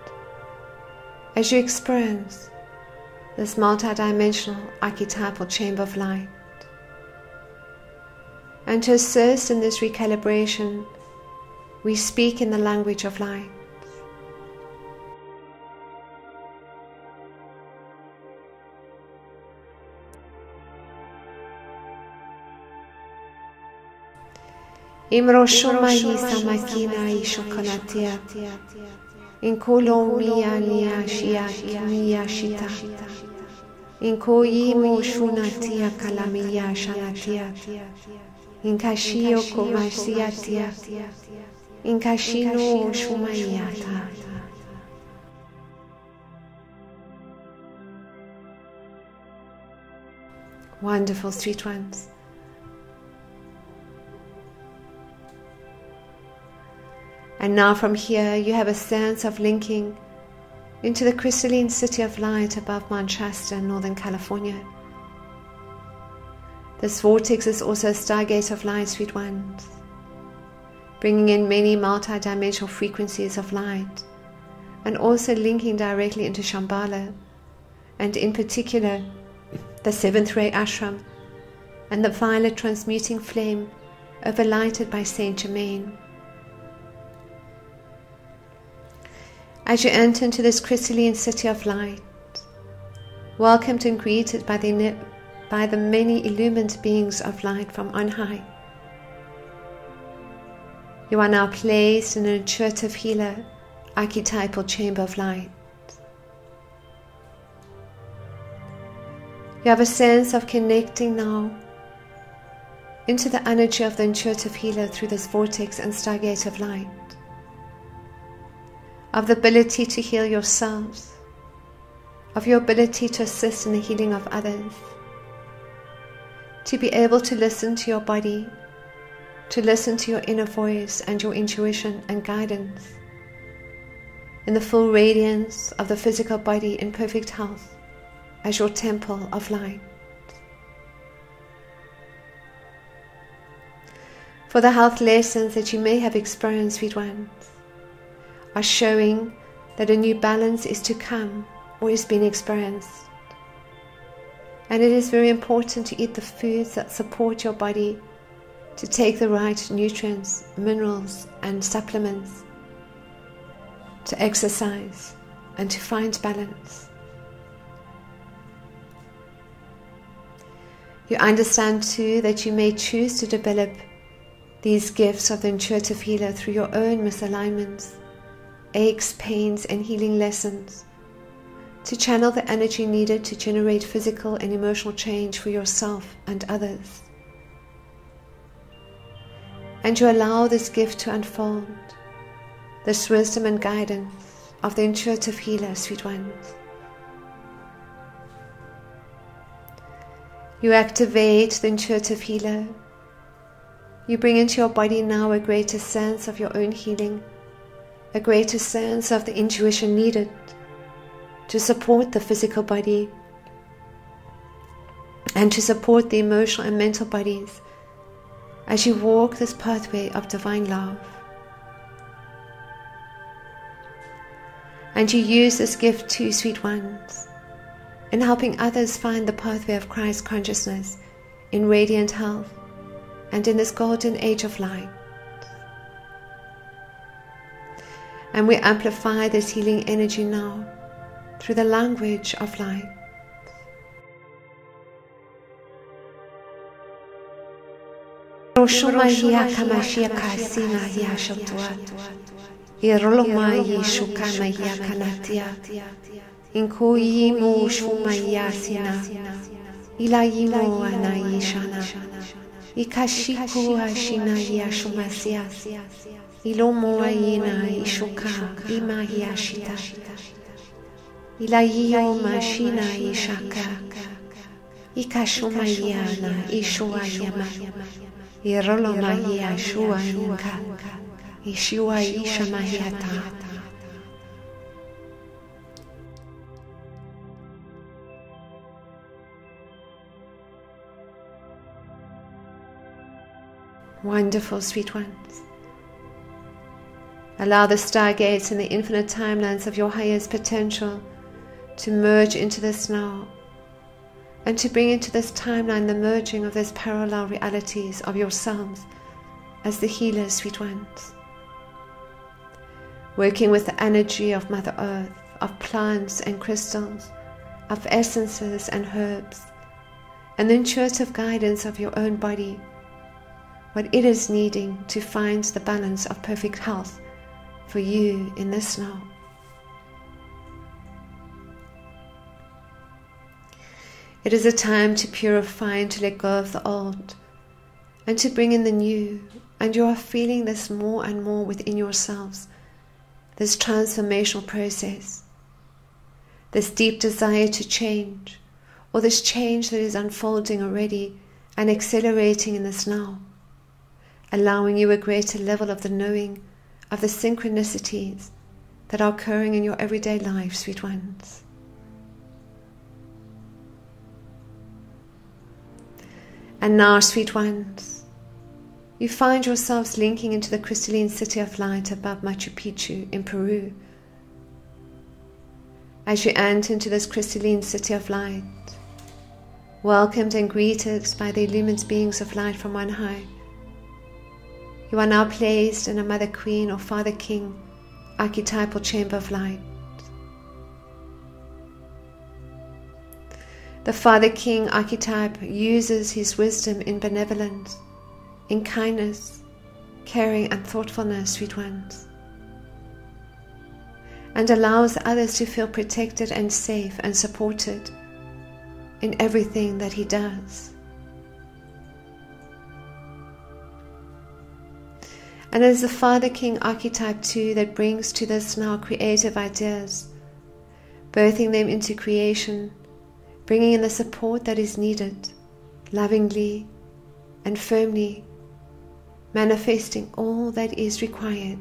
as you experience this multidimensional archetypal chamber of light. And to assist in this recalibration, we speak in the language of light. Imroshuma hisa makina ishokonatia Inkolomia niashia shita Inkoyimo shunatia kalamia shanatia Inkashio komasiatia Inkashino shumayata. Wonderful, sweet ones. And now from here you have a sense of linking into the Crystalline City of Light above Mount Shasta in Northern California. This vortex is also a stargate of light, sweet ones, bringing in many multi-dimensional frequencies of light, and also linking directly into Shambhala, and in particular the 7th ray ashram and the violet transmuting flame overlighted by Saint Germain. As you enter into this Crystalline City of Light, welcomed and greeted by the many illumined beings of light from on high, you are now placed in an intuitive healer archetypal chamber of light. You have a sense of connecting now into the energy of the intuitive healer through this vortex and stargate of light, of the ability to heal yourselves, of your ability to assist in the healing of others, to be able to listen to your body, to listen to your inner voice and your intuition and guidance, in the full radiance of the physical body in perfect health as your temple of light. For the health lessons that you may have experienced, sweet ones, are showing that a new balance is to come or is being experienced. And it is very important to eat the foods that support your body, to take the right nutrients, minerals and supplements, to exercise and to find balance. You understand too that you may choose to develop these gifts of the intuitive healer through your own misalignments, aches, pains and healing lessons, to channel the energy needed to generate physical and emotional change for yourself and others. And you allow this gift to unfold, this wisdom and guidance of the intuitive healer, sweet ones. You activate the intuitive healer. You bring into your body now a greater sense of your own healing, a greater sense of the intuition needed to support the physical body and to support the emotional and mental bodies as you walk this pathway of divine love. And you use this gift too, sweet ones, in helping others find the pathway of Christ consciousness in radiant health and in this golden age of light. And we amplify this healing energy now through the language of light. Ikashiku ashina yashumasia ilomo ayina ishuka ima yashita ilayo mashina ishaka ikashumayana ishuayama iroloma yashua inka ishua ishamayata. Wonderful, sweet ones. Allow the stargates and the infinite timelines of your highest potential to merge into this now, and to bring into this timeline the merging of those parallel realities of yourselves as the healers, sweet ones. Working with the energy of Mother Earth, of plants and crystals, of essences and herbs, and the intuitive guidance of your own body, what it is needing to find the balance of perfect health for you in this now. It is a time to purify and to let go of the old and to bring in the new, and you are feeling this more and more within yourselves, this transformational process, this deep desire to change, or this change that is unfolding already and accelerating in this now, allowing you a greater level of the knowing of the synchronicities that are occurring in your everyday life, sweet ones. And now, sweet ones, you find yourselves linking into the Crystalline City of Light above Machu Picchu in Peru. As you enter into this Crystalline City of Light, welcomed and greeted by the illumined beings of light from on high, you are now placed in a Mother Queen or Father King archetypal chamber of light. The Father King archetype uses his wisdom in benevolence, in kindness, caring and thoughtfulness, sweet ones, and allows others to feel protected and safe and supported in everything that he does. And it is the Father King archetype too that brings to this now creative ideas, birthing them into creation, bringing in the support that is needed, lovingly and firmly, manifesting all that is required.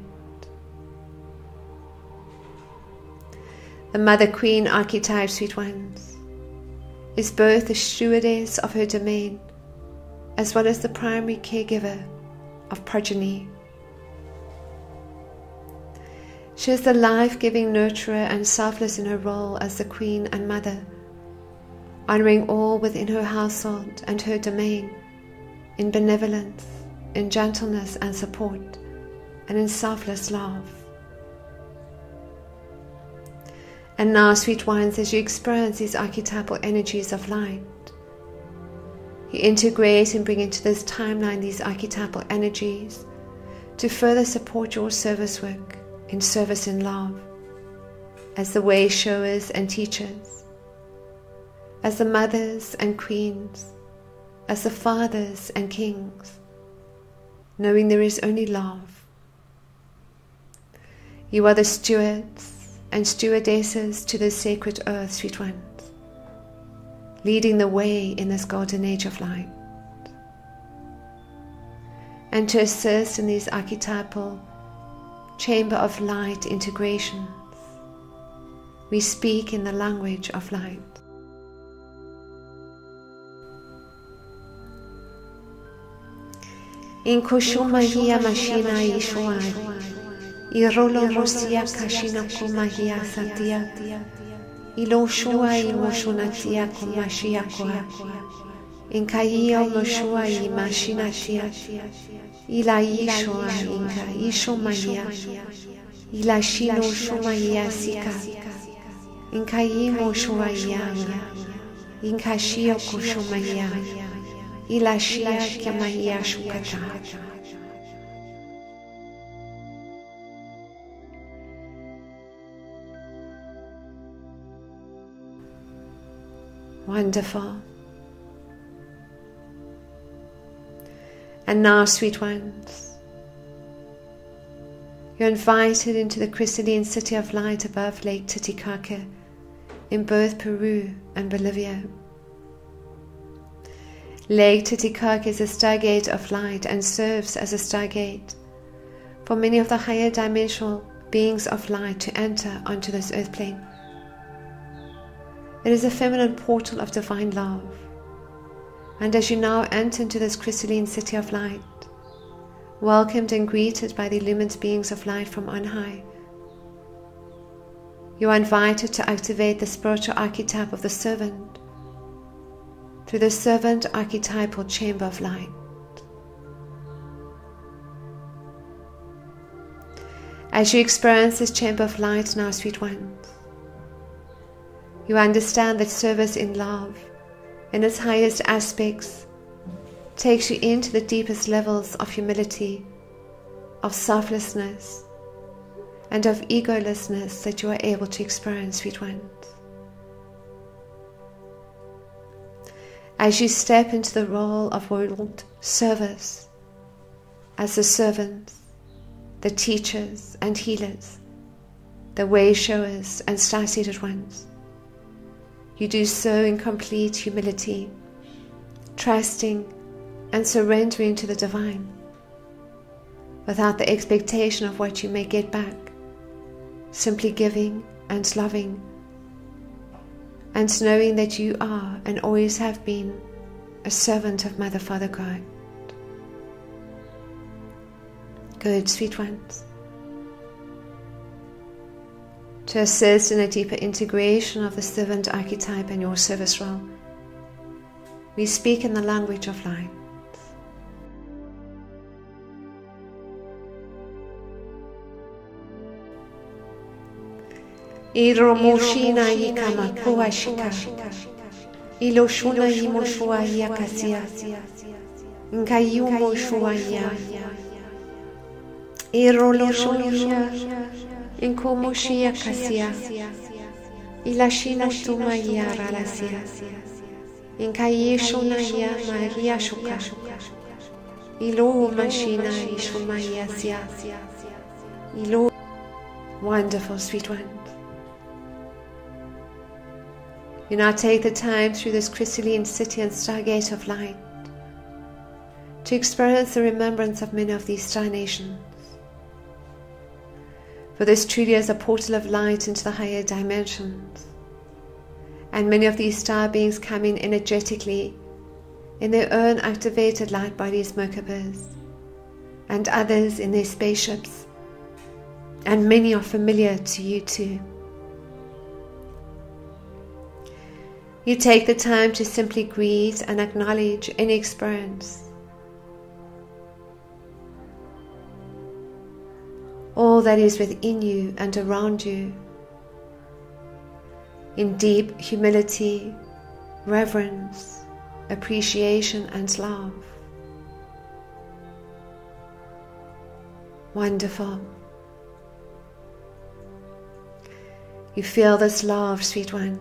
The Mother Queen archetype, sweet ones, is both the stewardess of her domain as well as the primary caregiver of progeny. She is the life-giving nurturer and selfless in her role as the Queen and Mother, honoring all within her household and her domain in benevolence, in gentleness and support, and in selfless love. And now, sweet ones, as you experience these archetypal energies of light, you integrate and bring into this timeline these archetypal energies to further support your service work in service in love, as the way showers and teachers, as the mothers and queens, as the fathers and kings, knowing there is only love. You are the stewards and stewardesses to the sacred earth, sweet ones, leading the way in this golden age of light. And to assist in these archetypal chamber of light integrations, we speak in the language of light. In Koshumahia Mashina Ishuai, Irolo Mosia Kashina Kumahia Satia, Ilo Shuai Moshunatia Kumashiakoa, In Kaio Moshuai Mashinatia, Ila Ishua Inka Ishumahia, Ila Shino Shumahia Sika, In Kaimo Shuayanga, In Kashio Kushumahia, Ila Shia Kamahia Shukata. Wonderful. And now, sweet ones, you're invited into the Crystalline City of Light above Lake Titicaca in both Peru and Bolivia. Lake Titicaca is a stargate of light and serves as a stargate for many of the higher dimensional beings of light to enter onto this earth plane. It is a feminine portal of divine love, and as you now enter into this Crystalline City of Light, welcomed and greeted by the illumined beings of light from on high, you are invited to activate the spiritual archetype of the servant through the servant archetypal chamber of light. As you experience this chamber of light now, sweet ones, you understand that service in love, in its highest aspects, takes you into the deepest levels of humility, of selflessness, and of egolessness that you are able to experience, sweet ones. As you step into the role of world service, as the servants, the teachers and healers, the way showers and star-seated ones, you do so in complete humility, trusting and surrendering to the divine, without the expectation of what you may get back, simply giving and loving, and knowing that you are and always have been a servant of Mother, Father, God. Good, sweet ones. To assist in a deeper integration of the servant archetype and your service role, we speak in the language of light. Iromoshina yikama puashika, iloshuna yimoshua yakasia, nkayumo shuaya, iroloshonia, inkomoshia kasia, ilashino tumaya ralasia, inkayeshona ya maria shuka, ilo mashina ishumaya sia, ilo. Wonderful, sweet one. You now take the time through this crystalline city and stargate of light to experience the remembrance of many of these star nations. For this truly is a portal of light into the higher dimensions, and many of these star beings come in energetically in their own activated light bodies, Merkabas, and others in their spaceships, and many are familiar to you too. You take the time to simply greet and acknowledge any experience, all that is within you and around you, in deep humility, reverence, appreciation and love. Wonderful. You feel this love, sweet one.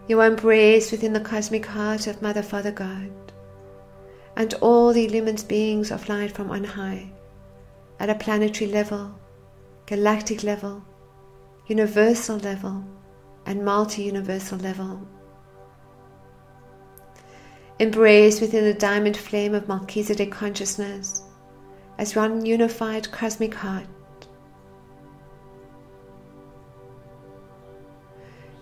You are embraced within the cosmic heart of Mother, Father, God, and all the illumined beings of light from on high, at a planetary level, galactic level, universal level, and multi-universal level. Embraced within the diamond flame of Melchizedek consciousness, as one unified cosmic heart.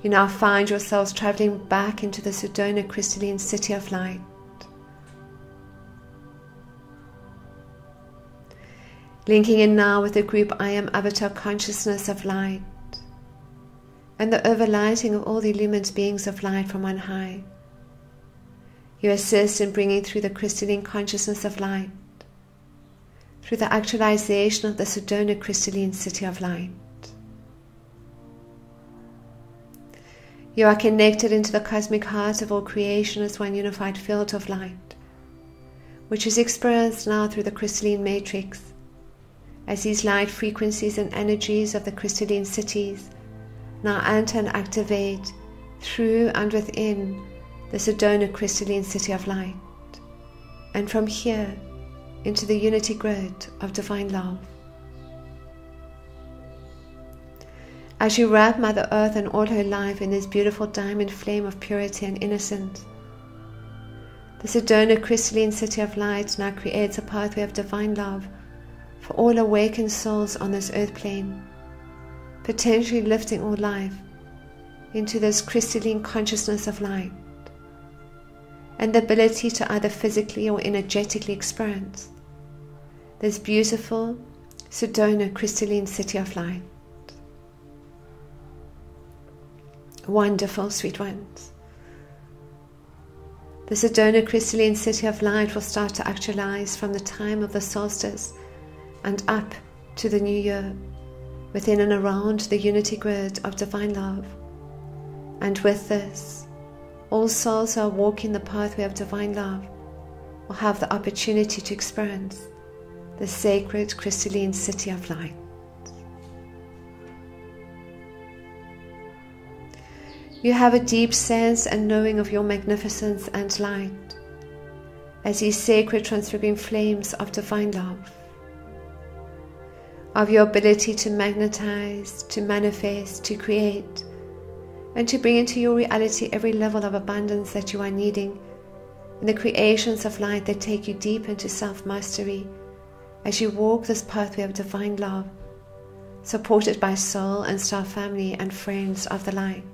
You now find yourselves traveling back into the Sedona Crystalline City of Light. Linking in now with the group I Am Avatar Consciousness of Light and the overlighting of all the illumined beings of light from on high. You assist in bringing through the crystalline consciousness of light, through the actualization of the Sedona Crystalline City of Light. You are connected into the cosmic heart of all creation as one unified field of light, which is experienced now through the crystalline matrix, as these light frequencies and energies of the crystalline cities now enter and activate through and within the Sedona Crystalline City of Light, and from here into the unity grid of divine love. As you wrap Mother Earth and all her life in this beautiful diamond flame of purity and innocence, the Sedona Crystalline City of Light now creates a pathway of divine love for all awakened souls on this earth plane, potentially lifting all life into this crystalline consciousness of light, and the ability to either physically or energetically experience this beautiful Sedona Crystalline City of Light. Wonderful, sweet ones. The Sedona Crystalline City of Light will start to actualize from the time of the solstice and up to the new year, within and around the unity grid of divine love. And with this, all souls who are walking the pathway of divine love will have the opportunity to experience the sacred crystalline city of light. You have a deep sense and knowing of your magnificence and light as these sacred transfiguring flames of divine love, of your ability to magnetize, to manifest, to create, and to bring into your reality every level of abundance that you are needing in the creations of light that take you deep into self-mastery as you walk this pathway of divine love, supported by soul and star family and friends of the light.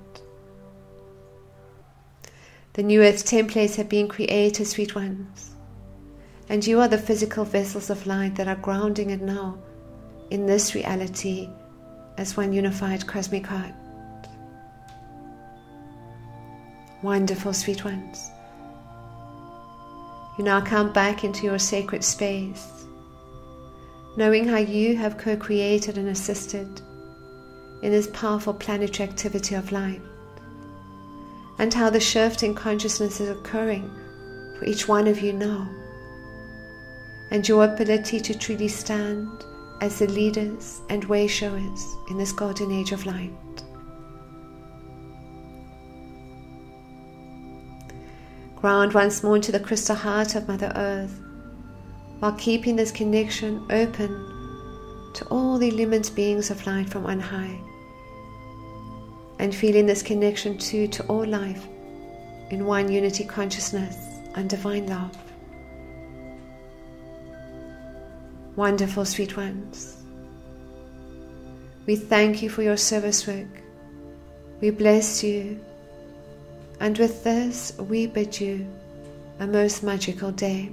The new earth templates have been created, sweet ones, and you are the physical vessels of light that are grounding it now in this reality as one unified cosmic heart. Wonderful, sweet ones. You now come back into your sacred space, knowing how you have co-created and assisted in this powerful planetary activity of light, and how the shift in consciousness is occurring for each one of you now, and your ability to truly stand as the leaders and way showers in this golden age of light. Ground once more into the crystal heart of Mother Earth, while keeping this connection open to all the illumined beings of light from on high, and feeling this connection too to all life in one unity consciousness and divine love. Wonderful, sweet ones. We thank you for your service work. We bless you. And with this, we bid you a most magical day.